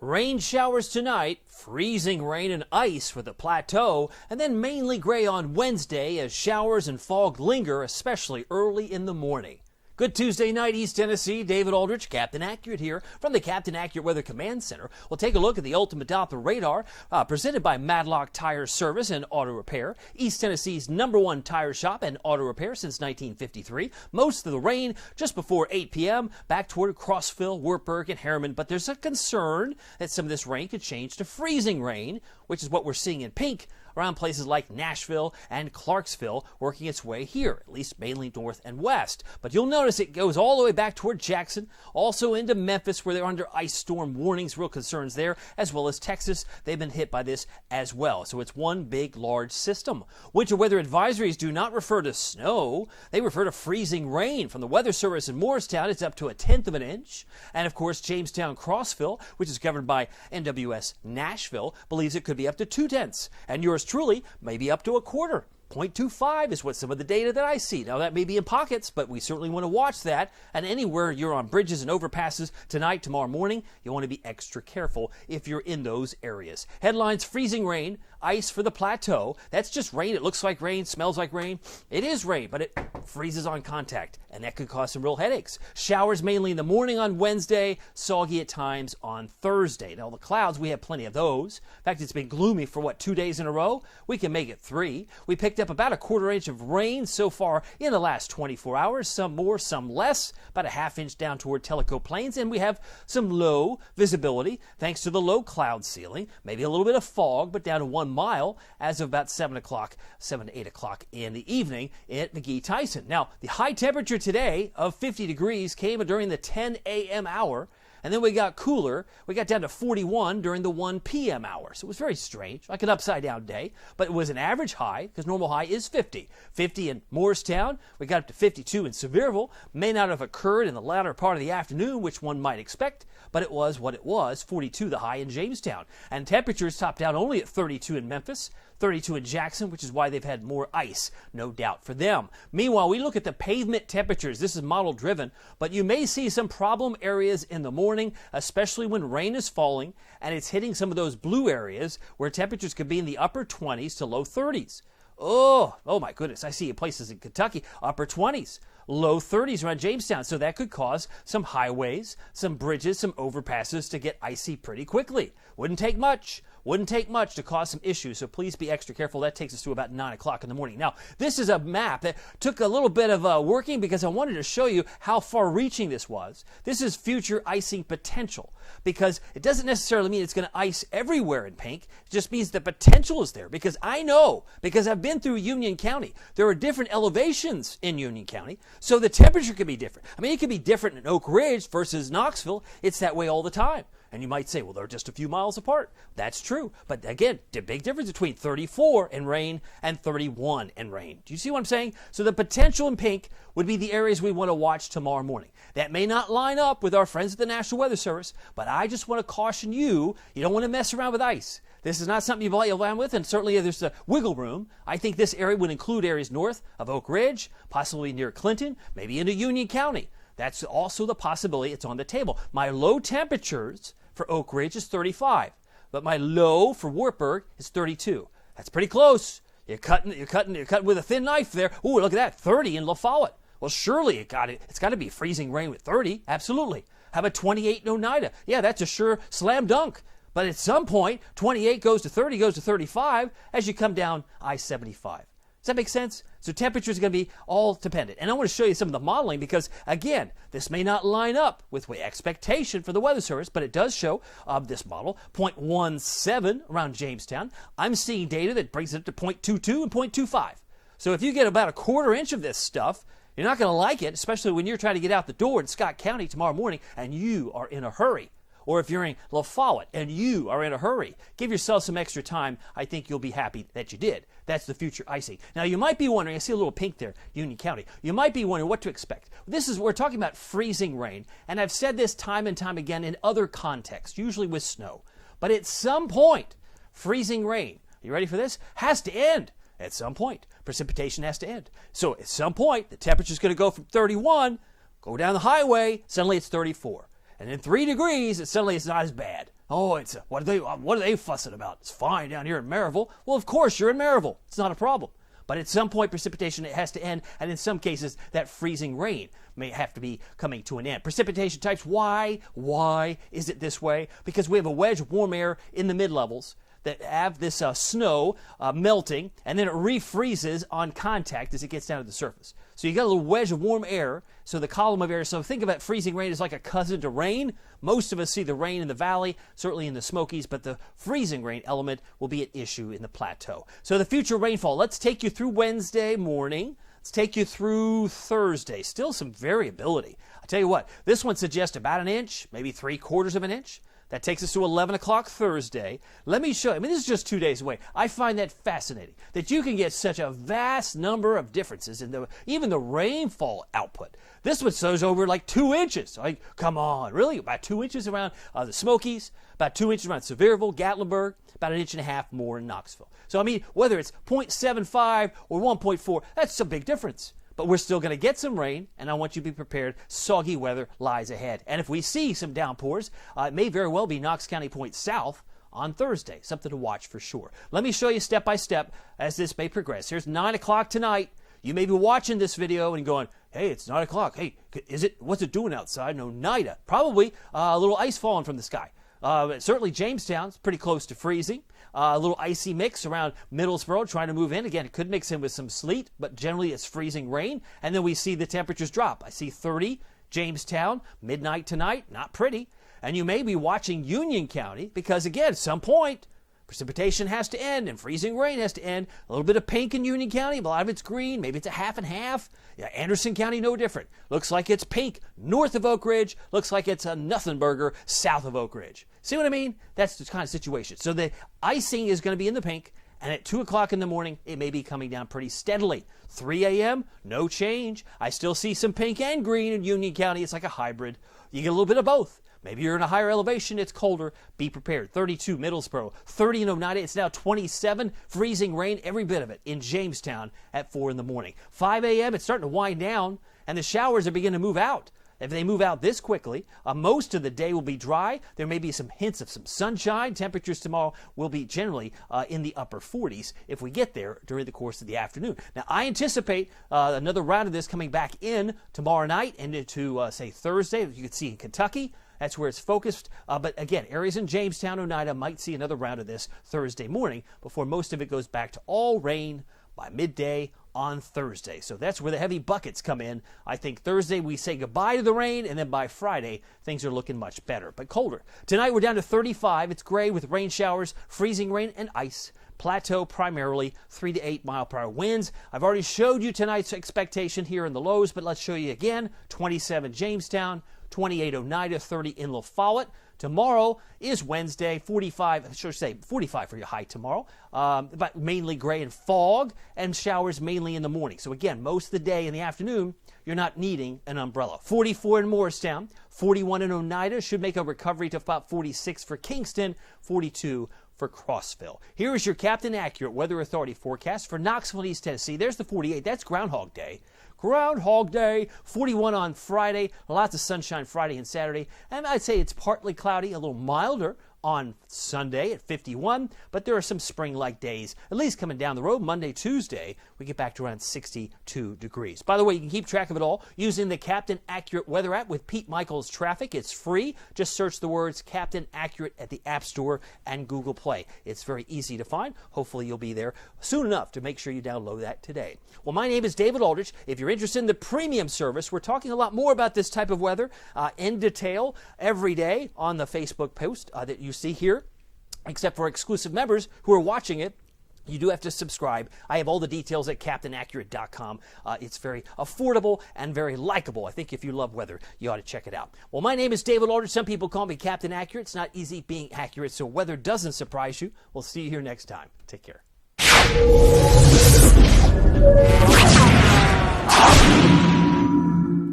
Rain showers tonight, freezing rain and ice for the Plateau, and then mainly gray on Wednesday as showers and fog linger, especially early in the morning. Good Tuesday night, East Tennessee. David Aldrich, Captain Accurate here from the Captain Accurate Weather Command Center. We'll take a look at the ultimate Doppler radar presented by Madlock Tire Service and Auto Repair, East Tennessee's #1 tire shop and auto repair since 1953. Most of the rain just before 8 p.m. back toward Crossville, Wartburg, and Harriman. But there's a concern that some of this rain could change to freezing rain, which is what we're seeing in pink around places like Nashville and Clarksville, working its way here, at least mainly north and west. But you'll notice it goes all the way back toward Jackson, also into Memphis, where they're under ice storm warnings, real concerns there, as well as Texas. They've been hit by this as well. So it's one big, large system. Winter weather advisories do not refer to snow. They refer to freezing rain. From the Weather Service in Morristown, it's up to 1/10 of an inch. And of course, Jamestown, Crossville, which is governed by NWS Nashville, believes it could be up to 2/10. And yours truly may be up to 1/4. 0.25 is what some of the data that I see. Now, that may be in pockets, but we certainly want to watch that. And anywhere you're on bridges and overpasses tonight, tomorrow morning, you want to be extra careful if you're in those areas. Headlines: freezing rain, ice for the Plateau. That's just rain. It looks like rain, smells like rain. It is rain, but it freezes on contact, and that could cause some real headaches. Showers mainly in the morning on Wednesday, soggy at times on Thursday. Now, the clouds, we have plenty of those. In fact, it's been gloomy for, 2 days in a row? We can make it 3. We picked up about 1/4 inch of rain so far in the last 24 hours, some more, some less, about 1/2 inch down toward Tellico Plains, and we have some low visibility thanks to the low cloud ceiling, maybe a little bit of fog, but down to 1 mile as of about 7 to 8 o'clock in the evening at McGee-Tyson. Now, the high temperature today of 50 degrees came during the 10 a.m. hour. And then we got cooler. We got down to 41 during the 1 p.m. hour. So it was very strange, like an upside down day. But it was an average high, because normal high is 50. 50 in Morristown. We got up to 52 in Sevierville. May not have occurred in the latter part of the afternoon, which one might expect. But it was what it was, 42 the high in Jamestown. And temperatures topped out only at 32 in Memphis, 32 in Jackson, which is why they've had more ice, no doubt for them. Meanwhile, we look at the pavement temperatures. This is model driven, but you may see some problem areas in the morning, especially when rain is falling and it's hitting some of those blue areas where temperatures could be in the upper 20s to low 30s. Oh my goodness. I see places in Kentucky, upper 20s. Low 30s around Jamestown, so that could cause some highways, some bridges, some overpasses to get icy pretty quickly. Wouldn't take much to cause some issues, so please be extra careful. That takes us to about 9 o'clock in the morning. Now, this is a map that took a little bit of working because I wanted to show you how far-reaching this was. This is future icing potential, because it doesn't necessarily mean it's going to ice everywhere in pink. It just means the potential is there, because I know, because I've been through Union County. There are different elevations in Union County, so the temperature could be different. I mean, it could be different in Oak Ridge versus Knoxville. It's that way all the time. And you might say, well, they're just a few miles apart. That's true. But again, the big difference between 34 in rain and 31 in rain. Do you see what I'm saying? So the potential in pink would be the areas we want to watch tomorrow morning. That may not line up with our friends at the National Weather Service, but I just want to caution you, you don't want to mess around with ice. This is not something you play around with, and certainly there's a wiggle room. I think this area would include areas north of Oak Ridge, possibly near Clinton, maybe into Union County. That's also the possibility. It's on the table. My low temperatures for Oak Ridge is 35, but my low for Wartburg is 32. That's pretty close. You're cutting with a thin knife there. Ooh, look at that, 30 in La Follette. Well, surely it's got to be freezing rain with 30. Absolutely. How about 28 in Oneida? Yeah, that's a sure slam dunk. But at some point, 28 goes to 30, goes to 35 as you come down I-75. Does that make sense? So temperatures are going to be all dependent. And I want to show you some of the modeling because, again, this may not line up with expectation for the Weather Service, but it does show this model, 0.17 around Jamestown. I'm seeing data that brings it up to 0.22 and 0.25. So if you get about 1/4 inch of this stuff, you're not going to like it, especially when you're trying to get out the door in Scott County tomorrow morning and you are in a hurry. Or if you're in La Follette and you are in a hurry, give yourself some extra time. I think you'll be happy that you did. That's the future icing. Now, you might be wondering, I see a little pink there, Union County. You might be wondering what to expect. We're talking about freezing rain, and I've said this time and time again in other contexts, usually with snow. But at some point, freezing rain, you ready for this, has to end. At some point, precipitation has to end. So at some point, the temperature's going to go from 31, go down the highway, suddenly it's 34. And in 3 degrees, suddenly it's not as bad. Oh, it's what are they fussing about? It's fine down here in Maryville. Well, of course you're in Maryville. It's not a problem. But at some point, precipitation has to end, and in some cases, that freezing rain may have to be coming to an end. Precipitation types, why is it this way? Because we have a wedge of warm air in the mid-levels that have this snow melting, and then it refreezes on contact as it gets down to the surface. So you got a little wedge of warm air, so the column of air, so think about freezing rain as like a cousin to rain. Most of us see the rain in the valley, certainly in the Smokies, but the freezing rain element will be an issue in the Plateau. So the future rainfall, let's take you through Wednesday morning. Let's take you through Thursday. Still some variability. I'll tell you what, this one suggests about an inch, maybe 3/4 of an inch. That takes us to 11 o'clock Thursday. Let me show you. I mean, this is just 2 days away. I find that fascinating, that you can get such a vast number of differences in even the rainfall output. This one shows over like 2 inches. Like, come on, really? About 2 inches around the Smokies, about 2 inches around Sevierville, Gatlinburg, about 1.5 inches more in Knoxville. So, I mean, whether it's 0.75 or 1.4, that's a big difference. But we're still going to get some rain, and I want you to be prepared. Soggy weather lies ahead. And if we see some downpours, it may very well be Knox County Point south on Thursday. Something to watch for sure. Let me show you step by step as this may progress. Here's 9 o'clock tonight. You may be watching this video and going, hey, it's 9 o'clock. Hey, what's it doing outside? No, Oneida. Probably a little ice falling from the sky. Certainly Jamestown's pretty close to freezing. A little icy mix around Middlesboro trying to move in. Again, it could mix in with some sleet, but generally it's freezing rain. And then we see the temperatures drop. I see 30, Jamestown, midnight tonight, not pretty. And you may be watching Union County because, again, at some point, precipitation has to end and freezing rain has to end. A little bit of pink in Union County, a lot of it's green. Maybe it's a half and half. Yeah, Anderson County, no different. Looks like it's pink north of Oak Ridge. Looks like it's a nothing burger south of Oak Ridge. See what I mean? That's the kind of situation. So the icing is going to be in the pink, and at 2 o'clock in the morning, it may be coming down pretty steadily. 3 a.m., no change. I still see some pink and green in Union County. It's like a hybrid. You get a little bit of both. Maybe you're in a higher elevation, it's colder. Be prepared. 32, Middlesboro. 30 in Oneida. It's now 27. Freezing rain, every bit of it, in Jamestown at 4 in the morning. 5 a.m., it's starting to wind down, and the showers are beginning to move out. If they move out this quickly, most of the day will be dry. There may be some hints of some sunshine. Temperatures tomorrow will be generally in the upper 40s if we get there during the course of the afternoon. Now, I anticipate another round of this coming back in tomorrow night and into, say, Thursday. You can see in Kentucky. That's where it's focused. But again, areas in Jamestown, Oneida might see another round of this Thursday morning before most of it goes back to all rain by midday on Thursday. So that's where the heavy buckets come in. I think Thursday we say goodbye to the rain, and then by Friday things are looking much better, but colder. Tonight we're down to 35. It's gray with rain showers, freezing rain, and ice. Plateau primarily 3 to 8 mile per hour winds. I've already showed you tonight's expectation here in the lows, but let's show you again. 27 Jamestown, 28 Oneida, 30 in La Follette. Tomorrow is Wednesday, 45 for your high tomorrow, but mainly gray and fog, and showers mainly in the morning. So again, most of the day in the afternoon, you're not needing an umbrella. 44 in Morristown, 41 in Oneida, should make a recovery to about 46 for Kingston, 42 for Crossville. Here is your Captain Accurate Weather Authority forecast for Knoxville, East Tennessee. There's the 48. That's Groundhog Day. Groundhog Day, 41 on Friday, lots of sunshine Friday and Saturday, and I'd say it's partly cloudy, a little milder on Sunday at 51, but there are some spring-like days, at least coming down the road. Monday, Tuesday, we get back to around 62 degrees. By the way, you can keep track of it all using the Captain Accurate Weather app with Pete Michaels Traffic. It's free. Just search the words Captain Accurate at the App Store and Google Play. It's very easy to find. Hopefully you'll be there soon enough to make sure you download that today. Well, my name is David Aldrich. If you're interested in the premium service, we're talking a lot more about this type of weather in detail every day on the Facebook post that you see here, except for exclusive members who are watching it. You do have to subscribe. I have all the details at CaptainAccurate.com. It's very affordable and very likable. I think if you love weather, you ought to check it out. Well, my name is David Aldrich. Some people call me Captain Accurate. It's not easy being accurate, so weather doesn't surprise you. We'll see you here next time. Take care.